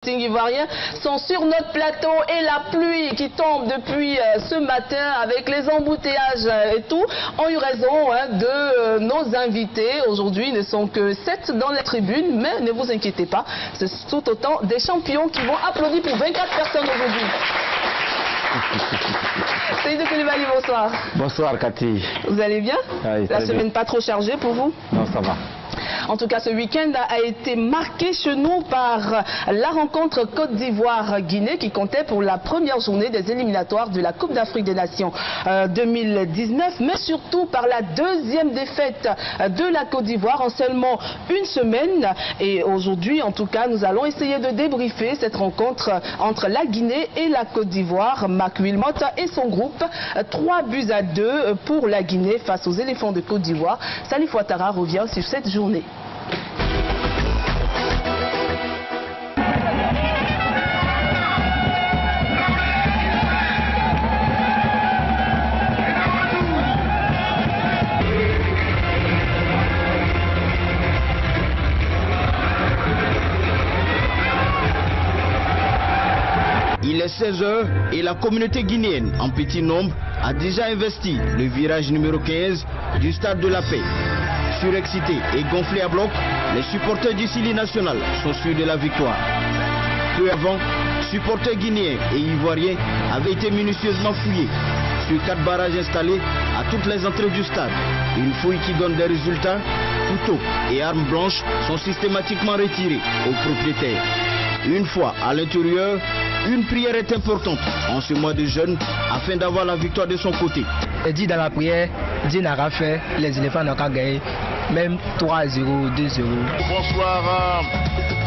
Ivoiriens sont sur notre plateau et la pluie qui tombe depuis ce matin avec les embouteillages et tout ont eu raison de nos invités. Aujourd'hui, ils ne sont que 7 dans les tribunes, mais ne vous inquiétez pas, c'est tout autant des champions qui vont applaudir pour 24 personnes aujourd'hui. Seydou Koulibaly, bonsoir. Bonsoir Cathy. Vous allez bien? Oui, la semaine pas trop chargée pour vous? Non, ça va. En tout cas, ce week-end a été marqué chez nous par la rencontre Côte d'Ivoire-Guinée qui comptait pour la première journée des éliminatoires de la Coupe d'Afrique des Nations 2019, mais surtout par la deuxième défaite de la Côte d'Ivoire en seulement une semaine. Et aujourd'hui, en tout cas, nous allons essayer de débriefer cette rencontre entre la Guinée et la Côte d'Ivoire. Marc Wilmot et son groupe, 3-2 pour la Guinée face aux éléphants de Côte d'Ivoire. Salif Ouattara revient sur cette journée. Il est 16 h et la communauté guinéenne, en petit nombre, a déjà investi le virage numéro 15 du stade de la Paix. Surexcités et gonflés à bloc, les supporters du Sili national sont sûrs de la victoire. Peu avant, supporters guinéens et ivoiriens avaient été minutieusement fouillés sur 4 barrages installés à toutes les entrées du stade. Une fouille qui donne des résultats. Couteaux et armes blanches sont systématiquement retirés aux propriétaires. Une fois à l'intérieur, une prière est importante en ce mois de jeûne afin d'avoir la victoire de son côté. Et dit dans la prière, Dieu n'a pas fait, les éléphants n'ont qu'à gagner, même 3-0, 2-0. Bonsoir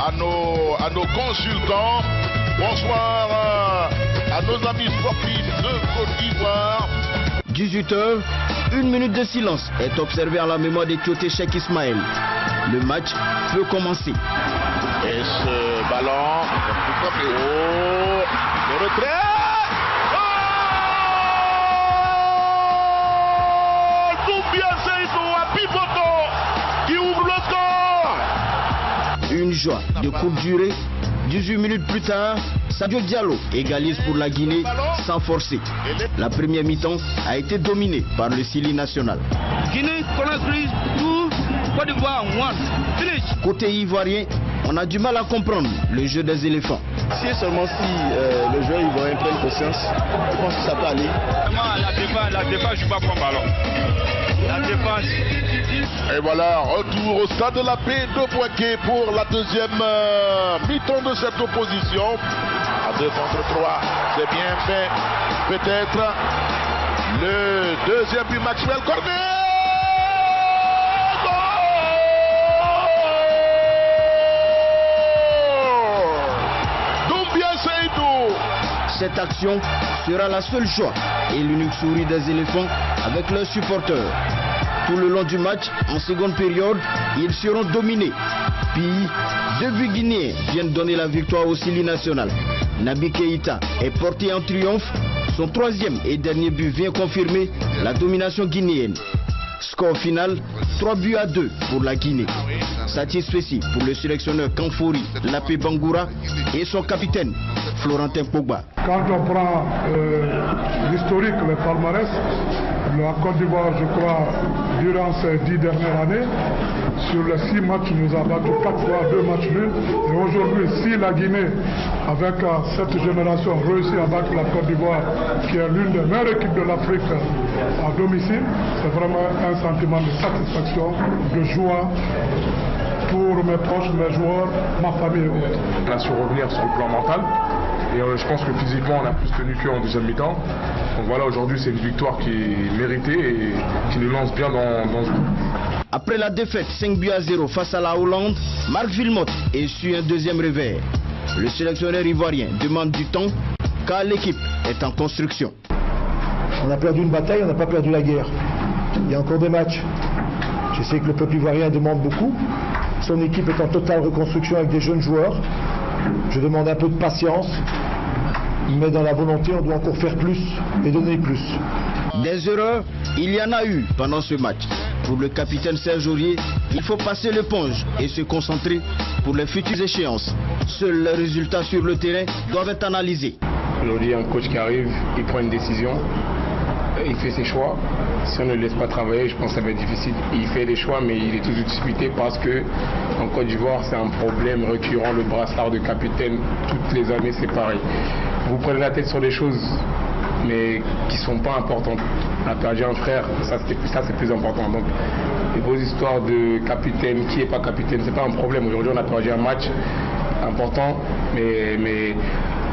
à nos consultants, bonsoir à nos amis sportifs de Côte d'Ivoire. 18 h, une minute de silence est observée en la mémoire de Tioté Cheikh Ismaël. Le match peut commencer. Et ce ballon, le retrait. Qui ouvre le score. Une joie de courte durée. 18 minutes plus tard, Sadio Diallo égalise pour la Guinée sans forcer. La première mi-temps a été dominée par le Sili national. Guinée, tout, Côte d'Ivoire, finish. Côté ivoirien, on a du mal à comprendre le jeu des éléphants. Si seulement si le joueur ivoirien prend conscience, je pense que ça peut aller. La défense joue pas pour ballon. La défense. Et voilà, retour au stade de la Paix de Boaké pour la deuxième mi-temps de cette opposition. À 2 contre 3, c'est bien fait. Peut-être le deuxième but Maxwell Cornet. Cette action sera la seule joie et l'unique souris des éléphants avec leurs supporters. Tout le long du match, en seconde période, ils seront dominés. Puis, 2 buts guinéens viennent donner la victoire au Sili national. Naby Keïta est porté en triomphe. Son 3e et dernier but vient confirmer la domination guinéenne. Score final, 3-2 pour la Guinée. Satisfait pour le sélectionneur Kanfouri Lapé Bangoura et son capitaine Florentin Pogba. Quand on prend l'historique, le palmarès, la Côte d'Ivoire, je crois, durant ces 10 dernières années, sur les 6 matchs, nous a battu 4 fois, 2 matchs nuls. Et aujourd'hui, si la Guinée, avec cette génération, réussit à battre la Côte d'Ivoire, qui est l'une des meilleures équipes de l'Afrique à domicile, c'est vraiment un sentiment de satisfaction, de joie pour mes proches, mes joueurs, ma famille et autres. On a su revenir sur le plan mental. Et je pense que physiquement, on a plus tenu qu'en deuxième mi-temps. Donc voilà, aujourd'hui, c'est une victoire qui est méritée et qui nous lance bien dans ce groupe. Après la défaite 5-0 face à la Hollande, Marc Wilmot essuie un deuxième revers. Le sélectionneur ivoirien demande du temps car l'équipe est en construction. On a perdu une bataille, on n'a pas perdu la guerre. Il y a encore des matchs. Je sais que le peuple ivoirien demande beaucoup. Son équipe est en totale reconstruction avec des jeunes joueurs. Je demande un peu de patience, mais dans la volonté, on doit encore faire plus et donner plus. Des erreurs, il y en a eu pendant ce match. Pour le capitaine Serge Aurier, il faut passer l'éponge et se concentrer pour les futures échéances. Seuls les résultats sur le terrain doivent être analysés. Aujourd'hui, un coach qui arrive, il prend une décision, il fait ses choix. Si on ne le laisse pas travailler, je pense que ça va être difficile. Il fait des choix, mais il est toujours disputé parce que en Côte d'Ivoire, c'est un problème récurrent. Le brassard de capitaine, toutes les années, c'est pareil. Vous prenez la tête sur des choses, mais qui ne sont pas importantes. On a perdu un frère, ça c'est plus important. Donc, les vos histoires de capitaine, qui n'est pas capitaine, c'est pas un problème. Aujourd'hui, on a perdu un match important, mais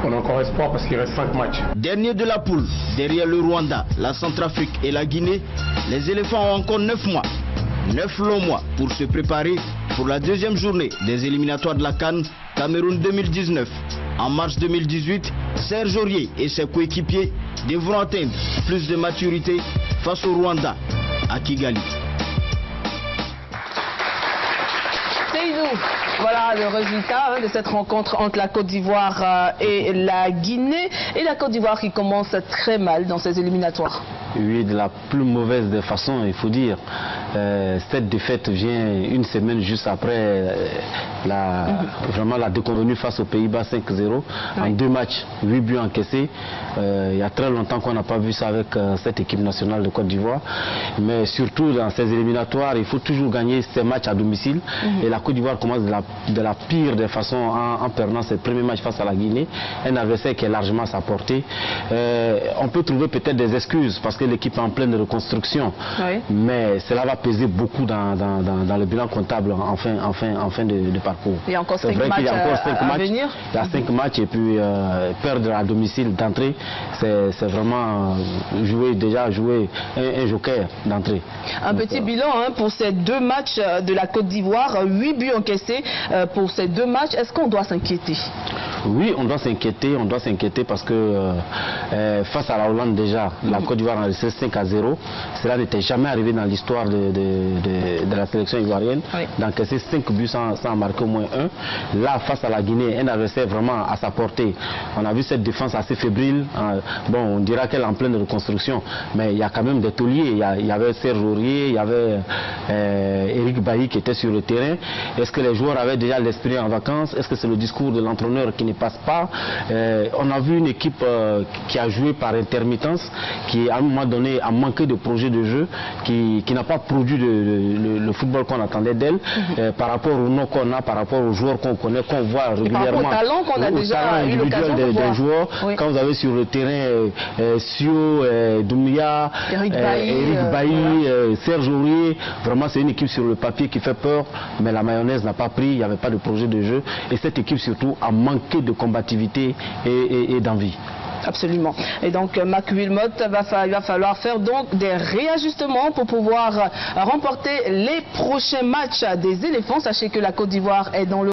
on a encore espoir parce qu'il reste 5 matchs. Dernier de la poule, derrière le Rwanda, la Centrafrique et la Guinée, les éléphants ont encore 9 mois. 9 longs mois pour se préparer pour la deuxième journée des éliminatoires de la CAN Cameroun 2019. En mars 2018, Serge Aurier et ses coéquipiers devront atteindre plus de maturité face au Rwanda à Kigali. Voilà le résultat de cette rencontre entre la Côte d'Ivoire et la Guinée. Et la Côte d'Ivoire qui commence très mal dans ses éliminatoires. Oui, de la plus mauvaise des façons, il faut dire. Cette défaite vient une semaine juste après vraiment la déconvenue face aux Pays-Bas 5-0. En 2 matchs, 8 buts encaissés. Il y a très longtemps qu'on n'a pas vu ça avec cette équipe nationale de Côte d'Ivoire. Mais surtout dans ces éliminatoires, il faut toujours gagner ces matchs à domicile. Et la Côte d'Ivoire commence de la pire des façons en perdant ses premiers matchs face à la Guinée. Un adversaire qui est largement à sa portée. On peut trouver peut-être des excuses parce que l'équipe est en pleine reconstruction. Mais cela va peser beaucoup dans le bilan comptable en fin de parcours. Il y a encore 5 matchs à venir. Il y a 5 matchs et puis perdre à domicile d'entrée, c'est vraiment jouer un joker d'entrée. Un petit bilan pour ces 2 matchs de la Côte d'Ivoire, 8 buts encaissés pour ces 2 matchs. Est-ce qu'on doit s'inquiéter? Oui, on doit s'inquiéter parce que face à la Hollande déjà, la Côte d'Ivoire a laissé 5-0. Cela n'était jamais arrivé dans l'histoire de la sélection ivoirienne. D'encaisser 5 buts sans marquer au moins 1. Là, face à la Guinée, un adversaire vraiment à sa portée. On a vu cette défense assez fébrile. Bon, on dira qu'elle est en pleine reconstruction, mais il y a quand même des tauliers. Il y avait Serge Aurier, il y avait Eric Bailly qui était sur le terrain. Est-ce que les joueurs avaient déjà l'esprit en vacances? Est-ce que c'est le discours de l'entraîneur qui ne passe pas? On a vu une équipe qui a joué par intermittence, qui à un moment donné a manqué de projet de jeu, qui n'a pas produit le football qu'on attendait d'elle, par rapport au nom qu'on a, par rapport aux joueurs qu'on connaît, qu'on voit régulièrement, au talent qu'on a déjà eu l'occasion de voir. Des joueurs. Quand vous avez sur le terrain Sio, Doumbia, Eric Bailly, Serge Aurier, vraiment c'est une équipe sur le papier qui fait peur, mais la mayonnaise n'a pas pris, il n'y avait pas de projet de jeu, et cette équipe surtout a manqué de combativité et d'envie. Absolument. Et donc, Mac Wilmot, il va falloir faire donc des réajustements pour pouvoir remporter les prochains matchs des éléphants. Sachez que la Côte d'Ivoire est dans le